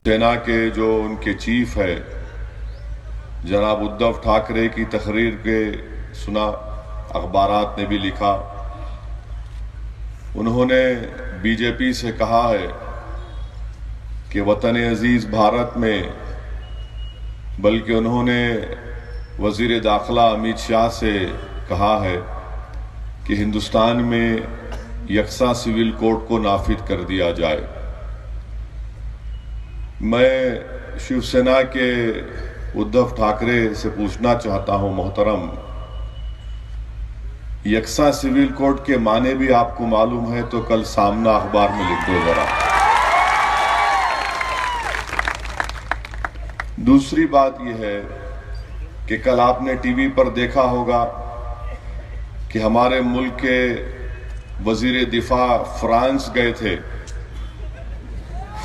सेना के जो उनके चीफ है जनाब उद्धव ठाकरे की तकरीर के सुना, अखबारात ने भी लिखा। उन्होंने बीजेपी से कहा है कि वतन अजीज भारत में, बल्कि उन्होंने वजीर दाखिला अमित शाह से कहा है कि हिंदुस्तान में यकसा सिविल कोड को नाफिज कर दिया जाए। मैं शिवसेना के उद्धव ठाकरे से पूछना चाहता हूं, मोहतरम, यकसा सिविल कोड के माने भी आपको मालूम है तो कल सामना अखबार में लिख दो जरा। दूसरी बात यह है कि कल आपने टीवी पर देखा होगा कि हमारे मुल्क के वजीर दिफा फ्रांस गए थे।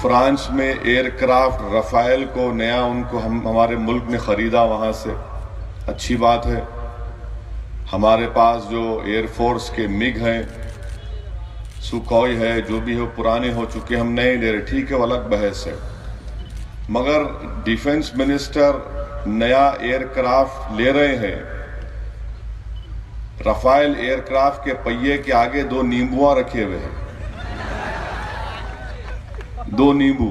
फ्रांस में एयरक्राफ्ट रफाइल को नया उनको हमारे मुल्क ने ख़रीदा, वहाँ से अच्छी बात है। हमारे पास जो एयरफोर्स के मिग हैं, सुखोई है, जो भी हो, पुराने हो चुके, हम नए ले रहे, ठीक है, वो अलग बहस है। मगर डिफेंस मिनिस्टर नया एयरक्राफ्ट ले रहे हैं, रफाइल एयरक्राफ्ट के पहिए के आगे दो नींबुआ रखे हुए हैं, दो नींबू।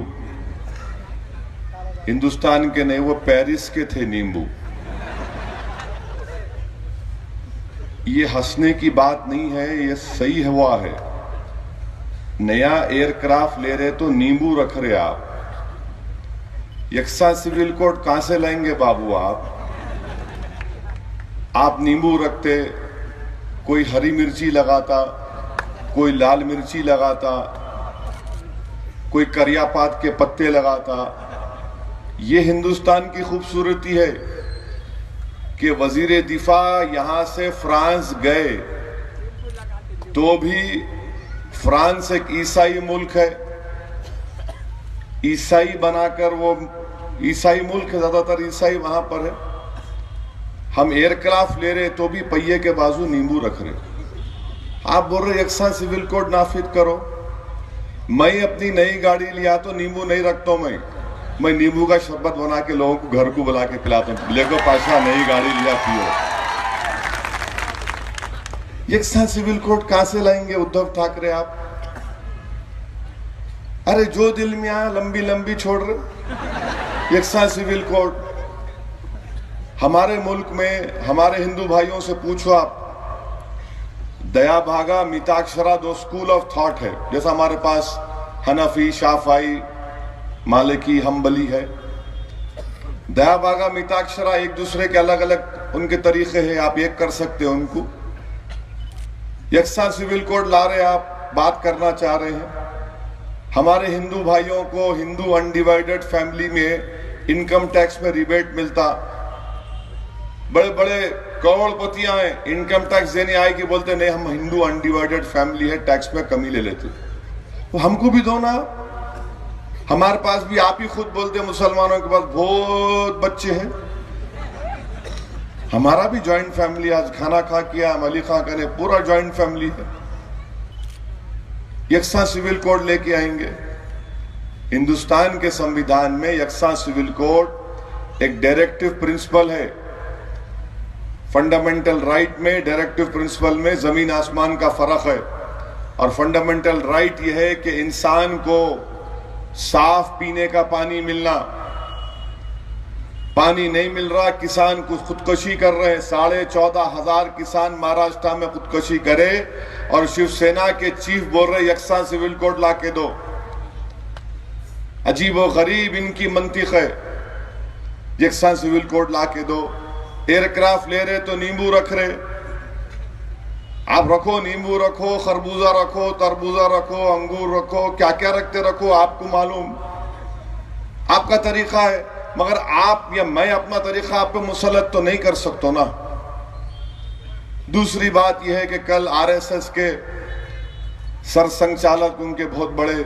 हिंदुस्तान के नहीं, वो पेरिस के थे नींबू। ये हंसने की बात नहीं है, ये सही हुआ है। नया एयरक्राफ्ट ले रहे तो नींबू रख रहे आप। यकसा सिविल कोड कहां से लाएंगे बाबू आप नींबू रखते, कोई हरी मिर्ची लगाता, कोई लाल मिर्ची लगाता, कोई करियापात के पत्ते लगाता। ये हिंदुस्तान की खूबसूरती है कि वजीर दिफा यहां से फ्रांस गए तो भी फ्रांस एक ईसाई मुल्क है, ईसाई बनाकर, वो ईसाई मुल्क है, ज्यादातर ईसाई वहां पर है। हम एयरक्राफ्ट ले रहे तो भी पहिए के बाजू नींबू रख रहे। आप बोल रहे यकसा सिविल कोड नाफिज करो। मैं अपनी नई गाड़ी लिया तो नींबू नहीं रखता हूं। मैं नींबू का शरबत बना के लोगों को घर को बुला के पिलाता हूं। लेको पाशा, नई गाड़ी लिया, पियो। यकसा सिविल कोड कहां से लाएंगे उद्धव ठाकरे आप? अरे जो दिल में आया लंबी लंबी छोड़ रहे। यकसा सिविल कोड हमारे मुल्क में, हमारे हिंदू भाइयों से पूछो आप, दया भागा मिताक्षरा दो स्कूल ऑफ थॉट है। जैसा हमारे पास हनफी, शाफाई, मालिकी, हम्बली है। दया भागा मिताक्षरा एक दूसरे के अलग अलग उनके तरीके हैं, आप एक कर सकते हो उनको। यकसा सिविल कोड ला रहे, आप बात करना चाह रहे हैं। हमारे हिंदू भाइयों को हिंदू अनडिवाइडेड फैमिली में इनकम टैक्स में रिबेट मिलता। बड़े बड़े करोड़पतियां हैं, इनकम टैक्स देने आए कि बोलते नहीं, हम हिंदू अनडिवाइडेड फैमिली है, टैक्स में कमी ले लेते। तो हमको भी दो ना। हमारे पास भी, आप ही खुद बोलते मुसलमानों के पास बहुत बच्चे हैं। हमारा भी जॉइंट फैमिली, आज खाना खा किया, अली खां करे, पूरा जॉइंट फैमिली है। यकसा सिविल कोड लेके आएंगे। हिंदुस्तान के संविधान में यकसा सिविल कोड एक डायरेक्टिव प्रिंसिपल है। फंडामेंटल राइट में, डायरेक्टिव प्रिंसिपल में जमीन आसमान का फर्क है। और फंडामेंटल राइट यह है कि इंसान को साफ पीने का पानी मिलना। पानी नहीं मिल रहा, किसान को खुदकुशी कर रहे हैं। 14,500 किसान महाराष्ट्र में खुदकुशी करे और शिवसेना के चीफ बोल रहे यकसा सिविल कोड ला के दो। अजीब व गरीब इनकी मंतिक है। यकसा सिविल कोड ला के दो। एयरक्राफ्ट ले रहे तो नींबू रख रहे। आप रखो, नींबू रखो, खरबूजा रखो, तरबूजा रखो, अंगूर रखो, क्या क्या रखते रखो, आपको मालूम, आपका तरीका है। मगर आप या मैं अपना तरीका आप पे मुसलत तो नहीं कर सकता ना। दूसरी बात यह है कि कल आरएसएस के सरसंघचालक, उनके बहुत बड़े,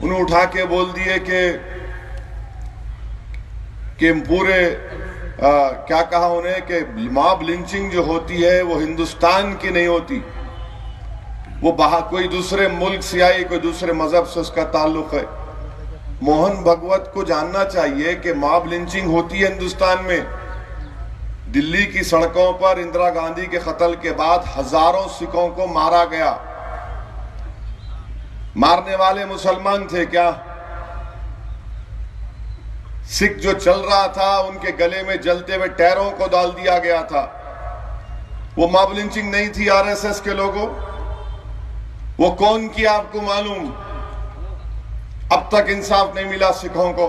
उन्हें उठा के बोल दिए कि पूरे क्या कहा उन्हें कि मॉब लिंचिंग जो होती है वो हिंदुस्तान की नहीं होती, वो बाहर कोई दूसरे मुल्क से आई, कोई दूसरे मजहब से उसका ताल्लुक है। मोहन भगवत को जानना चाहिए कि मॉब लिंचिंग होती है हिंदुस्तान में। दिल्ली की सड़कों पर इंदिरा गांधी के कत्ल के बाद हजारों सिखों को मारा गया। मारने वाले मुसलमान थे क्या? सिख जो चल रहा था उनके गले में जलते हुए टायरों को डाल दिया गया था। वो मॉब लिंचिंग नहीं थी आरएसएस के लोगों? वो कौन किया आपको मालूम? अब तक इंसाफ नहीं मिला सिखों को।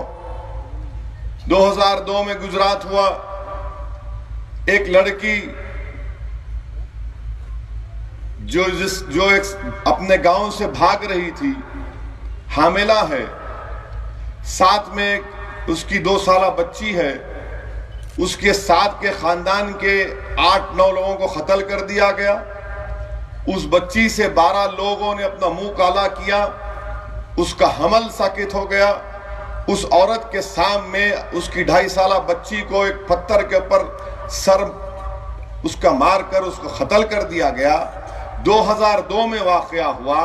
2002 में गुजरात हुआ, एक लड़की जो एक अपने गांव से भाग रही थी, हामिला है, साथ में एक उसकी 2 साला बच्ची है, उसके साथ के खानदान के 8-9 लोगों को कत्ल कर दिया गया। उस बच्ची से 12 लोगों ने अपना मुंह काला किया, उसका हमल साकित हो गया। उस औरत के सामने उसकी 2.5 साला बच्ची को एक पत्थर के ऊपर सर उसका मारकर उसको कत्ल कर दिया गया। 2002 में वाकया हुआ।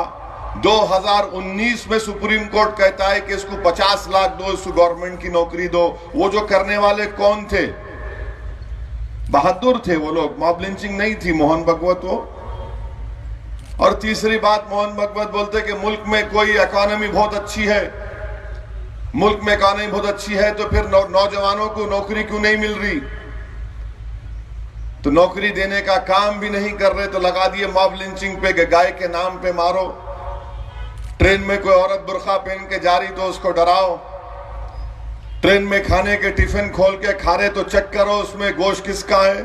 2019 में सुप्रीम कोर्ट कहता है कि इसको 50 लाख दो, इसको गवर्नमेंट की नौकरी दो। वो जो करने वाले कौन थे? बहादुर थे वो लोग, मॉब लिंचिंग नहीं थी। मोहन भगवत वो। और तीसरी बात, मोहन भगवत बोलते कि मुल्क में कोई इकोनॉमी बहुत अच्छी है। मुल्क में इकोनॉमी बहुत अच्छी है तो फिर नौजवानों को नौकरी क्यों नहीं मिल रही? तो नौकरी देने का काम भी नहीं कर रहे तो लगा दिए मॉब लिंचिंग पे, गाय के नाम पे मारो। ट्रेन में कोई औरत बुर्का पहन के जा रही तो उसको डराओ। ट्रेन में खाने के टिफिन खोल के खा रहे तो चेक करो उसमें गोश्त किसका है।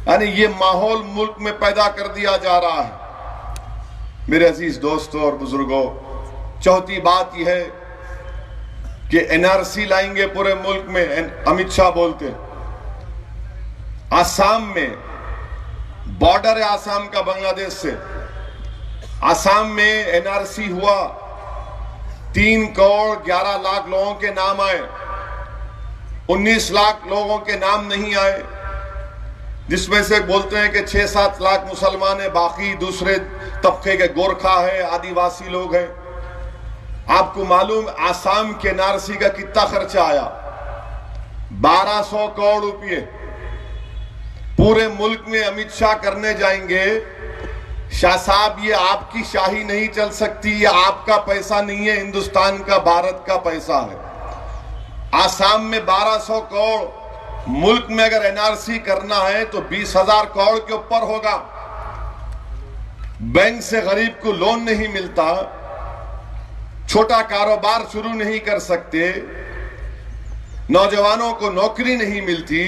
यानी ये माहौल मुल्क में पैदा कर दिया जा रहा है। मेरे अजीज दोस्तों और बुजुर्गों, चौथी बात यह है कि एनआरसी लाएंगे पूरे मुल्क में। अमित शाह बोलते आसाम में, बॉर्डर है आसाम का बांग्लादेश से, आसाम में एनआरसी हुआ, 3 करोड़ 11 लाख लोगों के नाम आए, 19 लाख लोगों के नाम नहीं आए, जिसमें से बोलते हैं कि 6-7 लाख मुसलमान है, बाकी दूसरे तबके के गोरखा है, आदिवासी लोग हैं। आपको मालूम आसाम के एनआरसी का कितना खर्चा आया? 1200 करोड़ रुपये। पूरे मुल्क में अमित शाह करने जाएंगे। शाह साहब, ये आपकी शाही नहीं चल सकती, ये आपका पैसा नहीं है, हिंदुस्तान का, भारत का पैसा है। आसाम में 1200 करोड़, मुल्क में अगर एनआरसी करना है तो 20,000 करोड़ के ऊपर होगा। बैंक से गरीब को लोन नहीं मिलता, छोटा कारोबार शुरू नहीं कर सकते, नौजवानों को नौकरी नहीं मिलती।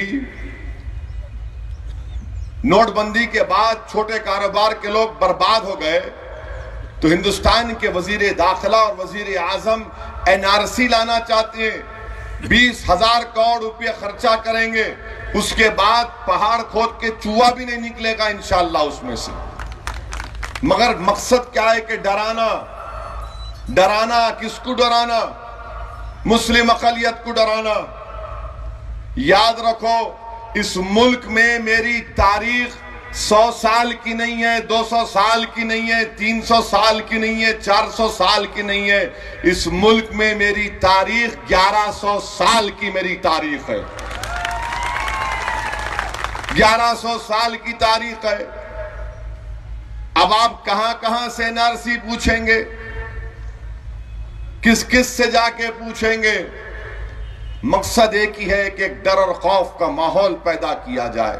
नोटबंदी के बाद छोटे कारोबार के लोग बर्बाद हो गए। तो हिंदुस्तान के वजीर दाखिला और वजीर आजम एनआरसी लाना चाहते हैं। 20,000 करोड़ रुपये खर्चा करेंगे, उसके बाद पहाड़ खोद के चूहा भी नहीं निकलेगा इंशाअल्लाह उसमें से। मगर मकसद क्या है कि डराना। डराना किसको? डराना मुस्लिम अक़लियत को डराना। याद रखो, इस मुल्क में मेरी तारीख 100 साल की नहीं है, 200 साल की नहीं है, 300 साल की नहीं है, 400 साल की नहीं है। इस मुल्क में मेरी तारीख 1100 साल की मेरी तारीख है। 1100 साल की तारीख है। अब आप कहां कहां से एनआरसी पूछेंगे, किस किस से जाके पूछेंगे? मकसद एक ही है कि एक डर और खौफ का माहौल पैदा किया जाए।